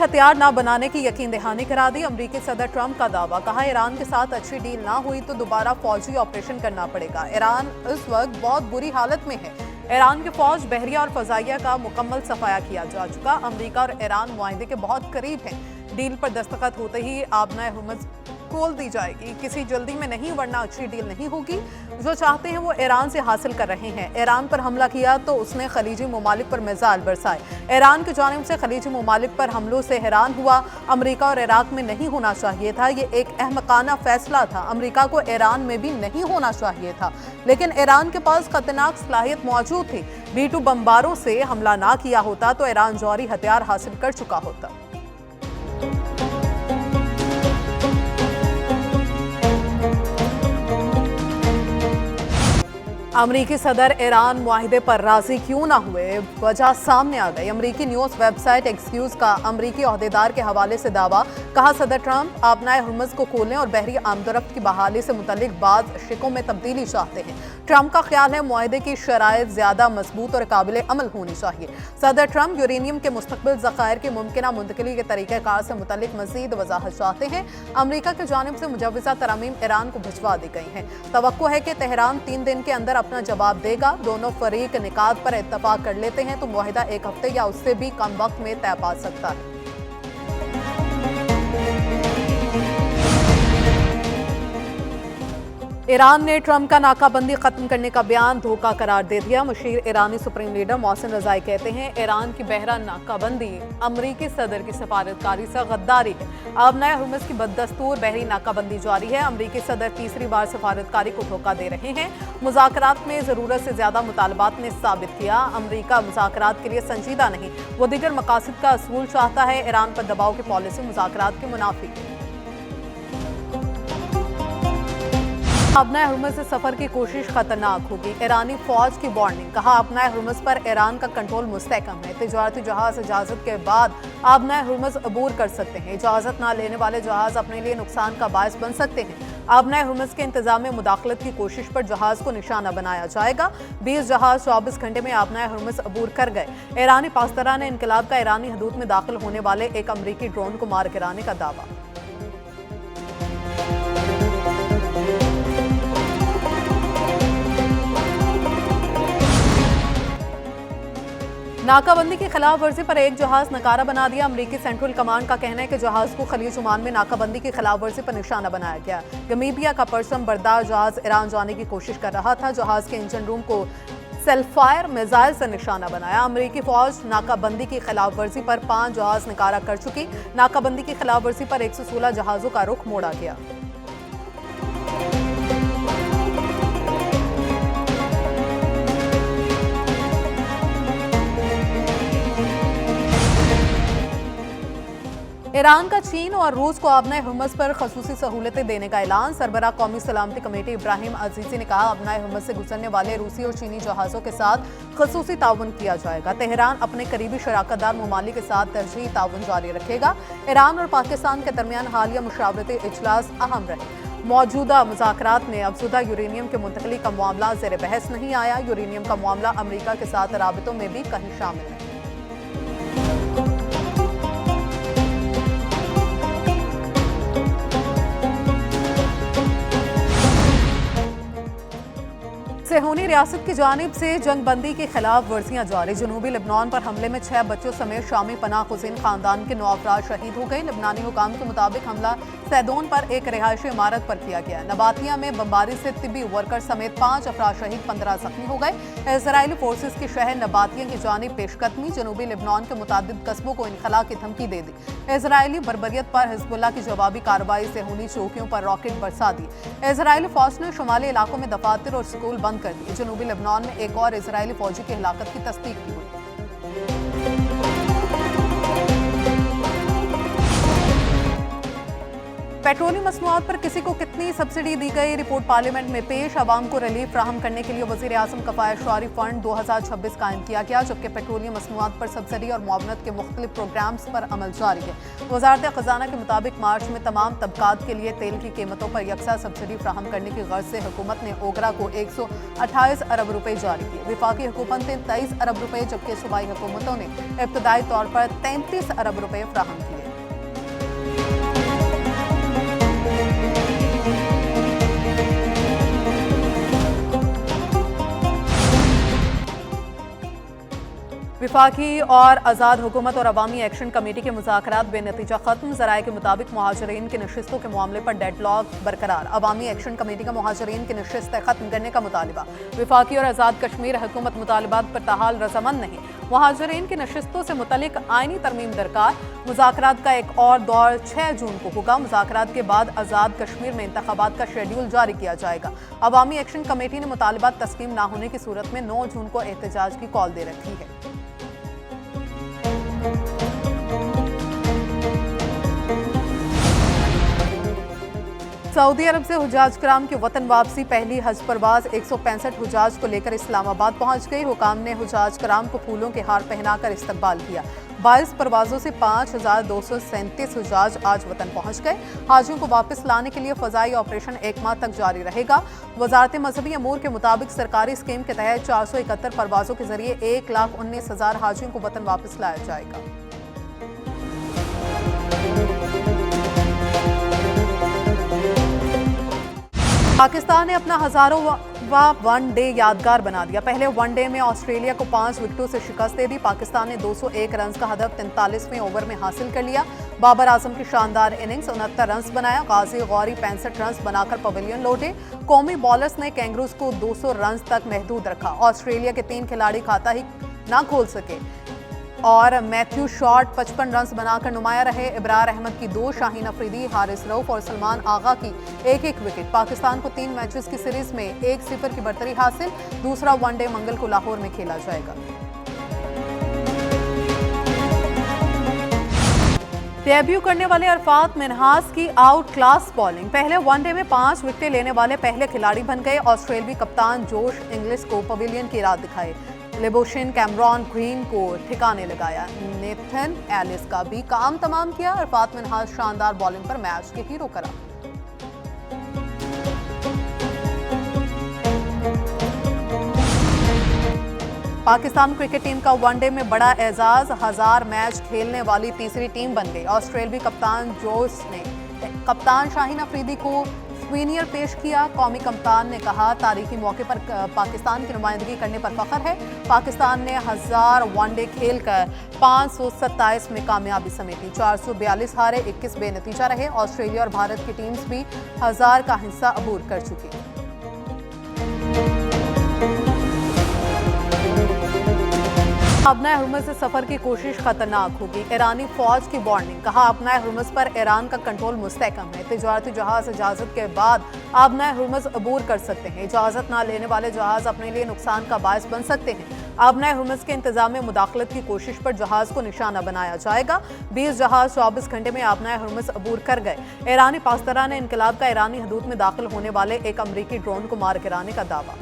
हथियार न बनाने की यकीन दहानी करा दी। अमेरिकी सदर ट्रंप का दावा, कहा ईरान के साथ अच्छी डील ना हुई तो दोबारा फौजी ऑपरेशन करना पड़ेगा। ईरान इस वक्त बहुत बुरी हालत में है। ईरान की फौज, बहरिया और फजाइया का मुकम्मल सफाया किया जा चुका। अमेरिका और ईरान मुआहदे के बहुत करीब हैं। डील पर दस्तखत होते ही आबना हुर्मुज़ खोल दी जाएगी। किसी जल्दी में नहीं, वरना अच्छी डील नहीं होगी। जो चाहते हैं वो ईरान से हासिल कर रहे हैं। ईरान पर हमला किया तो उसने खलीजी ममालिक पर मिसाइल बरसाए। ईरान की जानिब से खलीजी ममालिक पर हमलों से हैरान हुआ। अमेरिका और इराक में नहीं होना चाहिए था। ये एक अहमकाना फैसला था। अमेरिका को ईरान में भी नहीं होना चाहिए था, लेकिन ईरान के पास खतरनाक सलाहियत मौजूद थी। B-2 बमबारों से हमला ना किया होता तो ईरान जौहरी हथियार हासिल कर चुका होता। अमरीकी सदर ईरान मुआहिदे पर राजी क्यों ना हुए, वजह सामने आ गई। अमरीकी न्यूज़ वेबसाइट एक्सक्यूज का अमरीकी ओहदेदार के हवाले से दावा, कहा सदर ट्रंप आबनाए हुर्मुज़ को खोलने और बहरी आमदोरफ्त की बहाली से मुतल्लिक बाज़ शिकों में तब्दीली चाहते हैं। ट्रंप का ख्याल है मुआहिदे की शराइत ज़्यादा मजबूत और काबिल अमल होनी चाहिए। सदर ट्रंप यूरेनियम के मुस्तक़बिल ज़खायर की मुमकिना मुंतकिली के तरीक़ेकार से मुतल्लिक मज़ीद वजाहत चाहते हैं। अमरीका की जानिब से मुजव्वज़ा तरामीम ईरान को भिजवा दी गई हैं। तवक्को है कि तेहरान 3 दिन के अंदर अपना जवाब देगा। दोनों फरीक निकात पर इत्तफाक कर लेते हैं तो मुआहिदा 1 हफ्ते या उससे भी कम वक्त में तय पा सकता है। ईरान ने ट्रंप का नाकाबंदी खत्म करने का बयान धोखा करार दे दिया। मशीर ईरानी सुप्रीम लीडर मोहसिन रज़ाई कहते हैं ईरान की बहरा नाकाबंदी अमरीकी सदर की सफारतकारी से गद्दारी है। आबनाए हुर्मुज़ की बददस्तूर बहरी नाकाबंदी जारी है। अमरीकी सदर तीसरी बार सफारतकारी को धोखा दे रहे हैं। मुज़ाकरात में ज़रूरत से ज़्यादा मुतालबात ने साबित किया अमरीका मुज़ाकरात के लिए संजीदा नहीं, वो दीगर मकासद का असूल चाहता है। ईरान पर दबाव की पॉलिसी मुज़ाकरात के मुनाफी है। आबनाए हुर्मुज़ से सफर की कोशिश खतरनाक होगी। ईरानी फौज की वार्निंग, कहा आबनाए हुर्मुज़ पर ईरान का कंट्रोल मुस्तहकम है। तिजारती जहाज इजाजत के बाद आबनाए हुर्मुज़ अबूर कर सकते हैं। इजाजत ना लेने वाले जहाज अपने लिए नुकसान का बायस बन सकते हैं। आबनाए हुर्मुज़ के इंतजाम में मुदाखलत की कोशिश पर जहाज को निशाना बनाया जाएगा। 20 जहाज 24 घंटे में आबनाए हुर्मुज़ अबूर कर गए। ईरानी पासदारान इनकलाब का ईरानी हदूद में दाखिल होने वाले एक अमरीकी ड्रोन को मार गिराने का दावा। नाकाबंदी की खिलाफ वर्जी पर एक जहाज नकारा बना दिया। अमरीकी सेंट्रल कमांड का कहना है कि जहाज को खलीज ओमान में नाकाबंदी की खिलाफ वर्जी पर निशाना बनाया गया। गमीबिया का परचम बरदार जहाज ईरान जाने की कोशिश कर रहा था। जहाज के इंजन रूम को सेल्फायर मिसाइल से निशाना बनाया। अमरीकी फौज नाकाबंदी की खिलाफ वर्जी पर 5 जहाज नकारा कर चुकी। नाकाबंदी की खिलाफ वर्जी पर 116 जहाजों का रुख मोड़ा गया। ईरान का चीन और रूस को आबनाए हुर्मुज़ पर खसूसी सहूलतें देने का ऐलान। सरबराह कौमी सलामती कमेटी इब्राहिम अजीज़ी ने कहा आबनाए हुर्मुज़ से गुजरने वाले रूसी और चीनी जहाज़ों के साथ खसूसी ताउन किया जाएगा। तेहरान अपने करीबी शराकतदार ममालिक के साथ तरजीही ताउन जारी रखेगा। ईरान और पाकिस्तान के दरमियान हालिया मुशावरती इजलास अहम रहे। मौजूदा मुज़ाकरात में अफजुदा यूरेनियम के मुंतकली का मामला ज़ेर बहस नहीं आया। यूरेनियम का मामला अमरीका के साथ राबितों में भी कहीं शामिल है। सेहूनी रियासत की जानिब से जंगबंदी की खिलाफ वर्जियां जारी। जनूबी लेबनान पर हमले में 6 बच्चों समेत शामी पनाह हुसैन खानदान के 9 अफराद शहीद हो गए। लेबनानी हुकाम के मुताबिक हमला सैदोन पर एक रिहायशी इमारत पर किया गया। नबातिया में बमबारी से तिब्बी वर्कर समेत 5 अफराद शहीद, 15 जख्मी हो गए। इजरायली फोर्सेस की शहर नबातिया की जानिब पेशकदमी। जनूबी लेबनान के मुतादिद कस्बों को इनखला की धमकी दे दी। इजरायली बर्बरियत पर हिजबुल्लाह की जवाबी कार्रवाई सेहूनी चौकियों पर रॉकेट बरसा दी। इजरायली फौज ने शुमाली इलाकों में दफातर और स्कूल बंद कर दिए। जनूबी लेबनान में एक और इजरायली फौजी की हिलाकत की तस्दीक की हुई। पेट्रोलियम मसनूआत पर किसी को कितनी सब्सिडी दी गई, रिपोर्ट पार्लियामेंट में पेश। अवाम को रिलीफ फ्राहम करने के लिए वजीर आजम कफायत शुआरी फंड 2026 कायम किया गया, जबकि पेट्रोलियम मसनूआत पर सब्सिडी और मुआवनत के मुख्तलिफ प्रोग्राम्स पर अमल जारी है। वजारत खजाना के मुताबिक मार्च में तमाम तबकात के लिए तेल की कीमतों पर यकसा सब्सिडी फ्राहम करने की गर्ज से हुकूमत ने ओगरा को 128 अरब रुपए जारी किए। विफाकी हुकूमत ने 23 अरब रुपए, जबकि सूबाई हुकूमतों ने इब्तदाई तौर पर 33 अरब रुपए फ्राहम किए। विफाकी और आज़ाद हुकूमत और अवामी एक्शन कमेटी के मुज़ाकरात बेनतीजा खत्म। ज़राए के मुताबिक मुहाजिरीन की नशिस्तों के मामले पर डेडलॉक बरकरार। अवामी एक्शन कमेटी का मुहाजिरीन की नशिस्तें खत्म करने का मुतालबा। विफाकी और आज़ाद कश्मीर हुकूमत मुतालबात पर ताहाल रजामंद नहीं। मुहाजिरीन की नशिस्तों से मुतलिक आईनी तरमीम दरकार। मुज़ाकरात का एक और दौर 6 जून को होगा। मुज़ाकरात के बाद आज़ाद कश्मीर में इंतखाबात का शेड्यूल जारी किया जाएगा। अवामी एक्शन कमेटी ने मुतालबात तस्लीम न होने की सूरत में 9 जून को एहतजाज की कॉल दे रखी है। सऊदी अरब से हुजाज कराम की वतन वापसी। पहली हज परवाज 165 हुजाज को लेकर इस्लामाबाद पहुंच गई। हुकाम ने हुजाज कराम को फूलों के हार पहनाकर इस्तकबाल किया। 22 परवाजों से 5237 हुजाज आज वतन पहुंच गए। हाजियों को वापस लाने के लिए फजाई ऑपरेशन 1 माह तक जारी रहेगा। वजारत मजहबी अमूर के मुताबिक सरकारी स्कीम के तहत 471 परवाजों के जरिए 1,19,000 हाजियों को वतन वापस लाया जाएगा। पाकिस्तान ने अपना 1000वां वनडे यादगार बना दिया। पहले वनडे में ऑस्ट्रेलिया को 5 विकेटों से शिकस्त दे दी। पाकिस्तान ने 201 रन का हदफ 43वें ओवर में हासिल कर लिया। बाबर आजम की शानदार इनिंग्स 69 रन बनाया। गाजी गौरी 65 रन बनाकर पवेलियन लौटे। कौमी बॉलर्स ने कैंगरूज को 200 रन तक महदूद रखा। ऑस्ट्रेलिया के 3 खिलाड़ी खाता ही ना खोल सके और मैथ्यू शॉर्ट 55 रन बनाकर नुमाया रहे। इब्रार अहमद की 2, शाहीन अफरीदी, हारिस रऊफ और सलमान आगा की 1-1 विकेट। पाकिस्तान को 3 मैचेस की सीरीज में 1-0 की बढ़तरी हासिल। दूसरा वनडे मंगल को लाहौर में खेला जाएगा। डेब्यू करने वाले अरफात मिन्हास की आउट क्लास बॉलिंग। पहले वनडे में 5 विकेटें लेने वाले पहले खिलाड़ी बन गए। ऑस्ट्रेलियावी कप्तान जोश इंग्लिश को पवेलियन की राह दिखाई। लेबोशिन कैमरॉन ग्रीन को ठिकाने लगाया। नेथन एलिस का भी काम तमाम किया। अरफात मिन्हास शानदार बॉलिंग पर मैच के हीरो करा। पाकिस्तान क्रिकेट टीम का वनडे में बड़ा एजाज। 1000 मैच खेलने वाली तीसरी टीम बन गई। ऑस्ट्रेलियावी कप्तान जोश ने कप्तान शाहीन अफरीदी को स्वीनियर पेश किया। कौमी कप्तान ने कहा, तारीखी मौके पर पाकिस्तान की नुमाइंदगी करने पर फख्र है। पाकिस्तान ने 1000 वनडे खेलकर 527 में कामयाबी समेटी। 442 हारे, 21 बेनतीजा रहे। ऑस्ट्रेलिया और भारत की टीम्स भी 1000 का हिस्सा अबूर कर चुकी। अपना हुर्मुज़ से सफर की कोशिश खतरनाक होगी। ईरानी फौज की वार्निंग। कहा, अपना हुर्मुज़ पर ईरान का कंट्रोल मुस्तहकम है। तिजारती जहाज इजाजत के बाद अपना हुर्मुज़ अबूर कर सकते हैं। इजाजत ना लेने वाले जहाज अपने लिए नुकसान का बायस बन सकते हैं। अपना हुर्मुज़ के इंतजाम में मुदाखलत की कोशिश पर जहाज को निशाना बनाया जाएगा। 20 जहाज 24 घंटे में अपना हुर्मुज़ अबूर कर गए। ईरानी पासदारान इनकलाब का ईरानी हदूद में दाखिल होने वाले एक अमरीकी ड्रोन को मार गिराने का दावा।